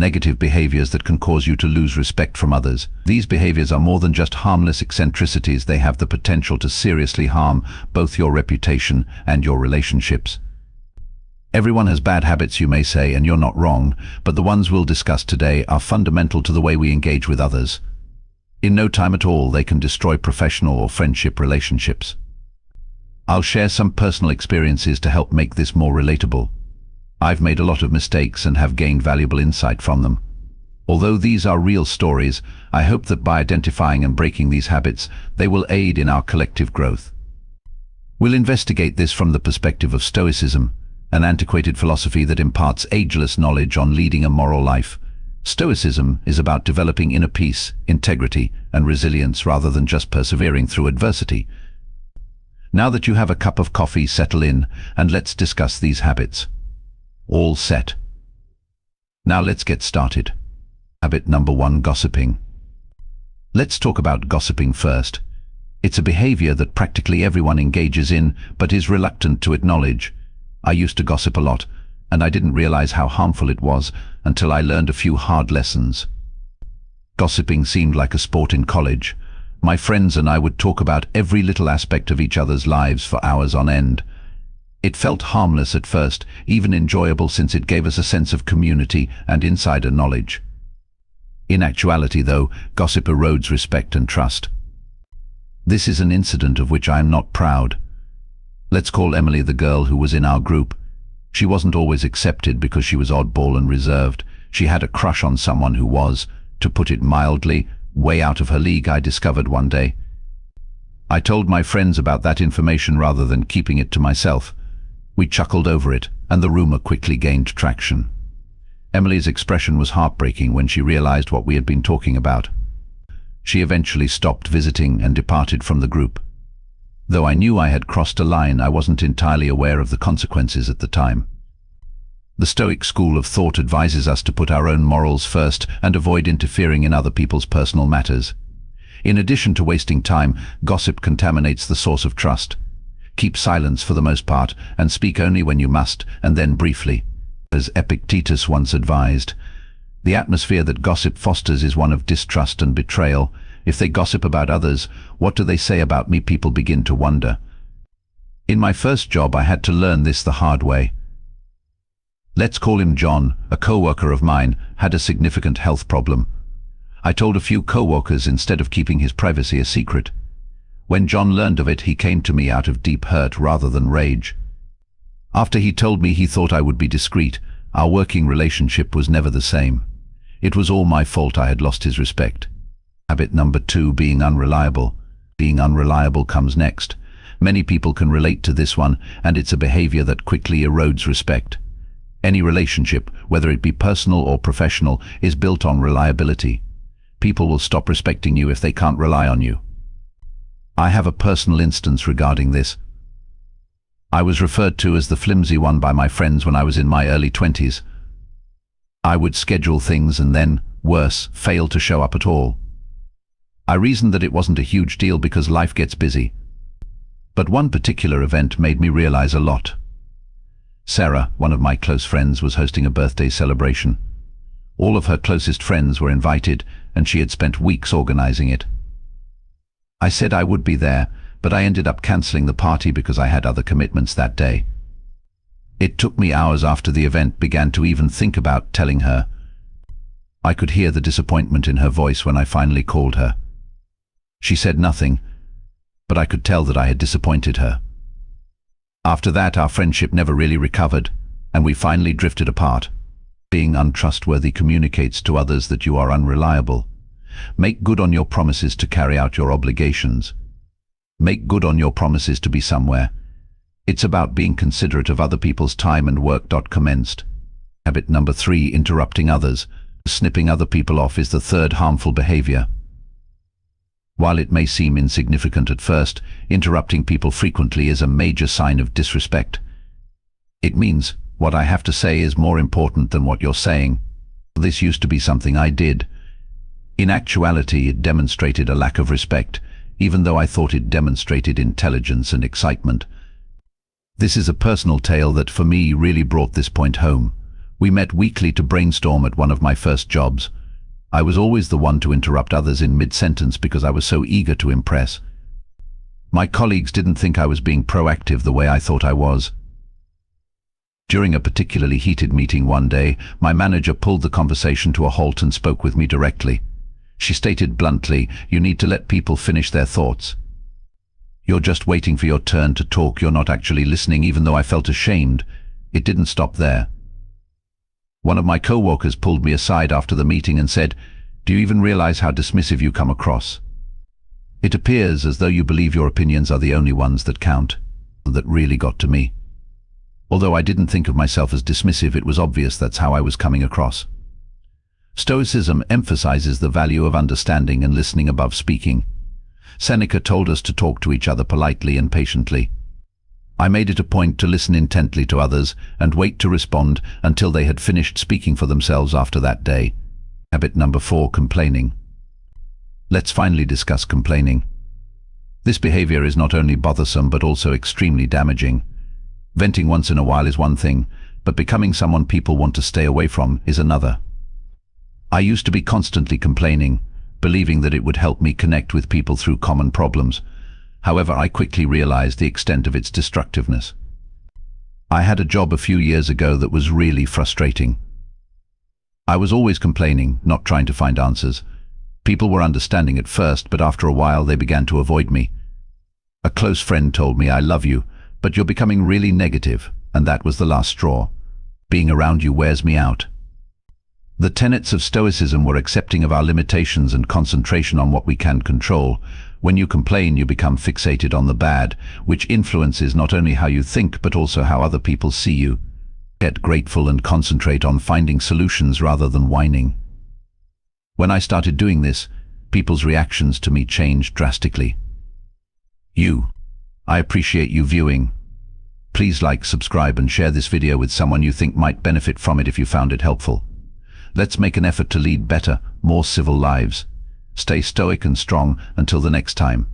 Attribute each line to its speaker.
Speaker 1: negative behaviors that can cause you to lose respect from others. These behaviors are more than just harmless eccentricities. They have the potential to seriously harm both your reputation and your relationships. Everyone has bad habits, you may say, and you're not wrong, but the ones we'll discuss today are fundamental to the way we engage with others. In no time at all, they can destroy professional or friendship relationships. I'll share some personal experiences to help make this more relatable. I've made a lot of mistakes and have gained valuable insight from them. Although these are real stories, I hope that by identifying and breaking these habits, they will aid in our collective growth. We'll investigate this from the perspective of Stoicism, an antiquated philosophy that imparts ageless knowledge on leading a moral life. Stoicism is about developing inner peace, integrity, and resilience rather than just persevering through adversity. Now that you have a cup of coffee, settle in and let's discuss these habits. All set. Now let's get started. Habit number 1, gossiping. Let's talk about gossiping first. It's a behavior that practically everyone engages in, but is reluctant to acknowledge. I used to gossip a lot, and I didn't realize how harmful it was until I learned a few hard lessons. Gossiping seemed like a sport in college. My friends and I would talk about every little aspect of each other's lives for hours on end. It felt harmless at first, even enjoyable since it gave us a sense of community and insider knowledge. In actuality, though, gossip erodes respect and trust. This is an incident of which I am not proud. Let's call Emily the girl who was in our group. She wasn't always accepted because she was oddball and reserved. She had a crush on someone who was, to put it mildly, way out of her league, I discovered one day. I told my friends about that information rather than keeping it to myself. We chuckled over it, and the rumor quickly gained traction. Emily's expression was heartbreaking when she realized what we had been talking about. She eventually stopped visiting and departed from the group. Though I knew I had crossed a line, I wasn't entirely aware of the consequences at the time. The Stoic school of thought advises us to put our own morals first and avoid interfering in other people's personal matters. In addition to wasting time, gossip contaminates the source of trust. Keep silence for the most part, and speak only when you must, and then briefly. As Epictetus once advised, the atmosphere that gossip fosters is one of distrust and betrayal. If they gossip about others, what do they say about me? People begin to wonder. In my first job, I had to learn this the hard way. Let's call him John, a co-worker of mine, had a significant health problem. I told a few co-workers instead of keeping his privacy a secret. When John learned of it, he came to me out of deep hurt rather than rage. After he told me he thought I would be discreet, our working relationship was never the same. It was all my fault I had lost his respect. Habit number 2, being unreliable. Being unreliable comes next. Many people can relate to this one, and it's a behavior that quickly erodes respect. Any relationship, whether it be personal or professional, is built on reliability. People will stop respecting you if they can't rely on you. I have a personal instance regarding this. I was referred to as the flimsy one by my friends when I was in my early 20s. I would schedule things and then, worse, fail to show up at all. I reasoned that it wasn't a huge deal because life gets busy. But one particular event made me realize a lot. Sarah, one of my close friends, was hosting a birthday celebration. All of her closest friends were invited, and she had spent weeks organizing it. I said I would be there, but I ended up canceling the party because I had other commitments that day. It took me hours after the event began to even think about telling her. I could hear the disappointment in her voice when I finally called her. She said nothing, but I could tell that I had disappointed her. After that, our friendship never really recovered, and we finally drifted apart. Being untrustworthy communicates to others that you are unreliable. Make good on your promises to carry out your obligations. Make good on your promises to be somewhere. It's about being considerate of other people's time and work. Commenced. Habit number 3, interrupting others. Snipping other people off is the third harmful behavior. While it may seem insignificant at first, interrupting people frequently is a major sign of disrespect. It means, what I have to say is more important than what you're saying. This used to be something I did. In actuality, it demonstrated a lack of respect, even though I thought it demonstrated intelligence and excitement. This is a personal tale that for me really brought this point home. We met weekly to brainstorm at one of my first jobs. I was always the one to interrupt others in mid-sentence because I was so eager to impress. My colleagues didn't think I was being proactive the way I thought I was. During a particularly heated meeting one day, my manager pulled the conversation to a halt and spoke with me directly. She stated bluntly, "You need to let people finish their thoughts. You're just waiting for your turn to talk, you're not actually listening." Even though I felt ashamed, it didn't stop there. One of my co-workers pulled me aside after the meeting and said, "Do you even realize how dismissive you come across? It appears as though you believe your opinions are the only ones that count." That really got to me. Although I didn't think of myself as dismissive, it was obvious that's how I was coming across. Stoicism emphasizes the value of understanding and listening above speaking. Seneca told us to talk to each other politely and patiently. I made it a point to listen intently to others and wait to respond until they had finished speaking for themselves after that day. Habit number 4, complaining. Let's finally discuss complaining. This behavior is not only bothersome but also extremely damaging. Venting once in a while is one thing, but becoming someone people want to stay away from is another. I used to be constantly complaining, believing that it would help me connect with people through common problems. However, I quickly realized the extent of its destructiveness. I had a job a few years ago that was really frustrating. I was always complaining, not trying to find answers. People were understanding at first, but after a while they began to avoid me. A close friend told me, "I love you, but you're becoming really negative," and that was the last straw. Being around you wears me out. The tenets of Stoicism were accepting of our limitations and concentration on what we can control. When you complain, you become fixated on the bad, which influences not only how you think but also how other people see you. Get grateful and concentrate on finding solutions rather than whining. When I started doing this, people's reactions to me changed drastically. I appreciate you viewing. Please like, subscribe and share this video with someone you think might benefit from it if you found it helpful. Let's make an effort to lead better, more civil lives. Stay stoic and strong until the next time.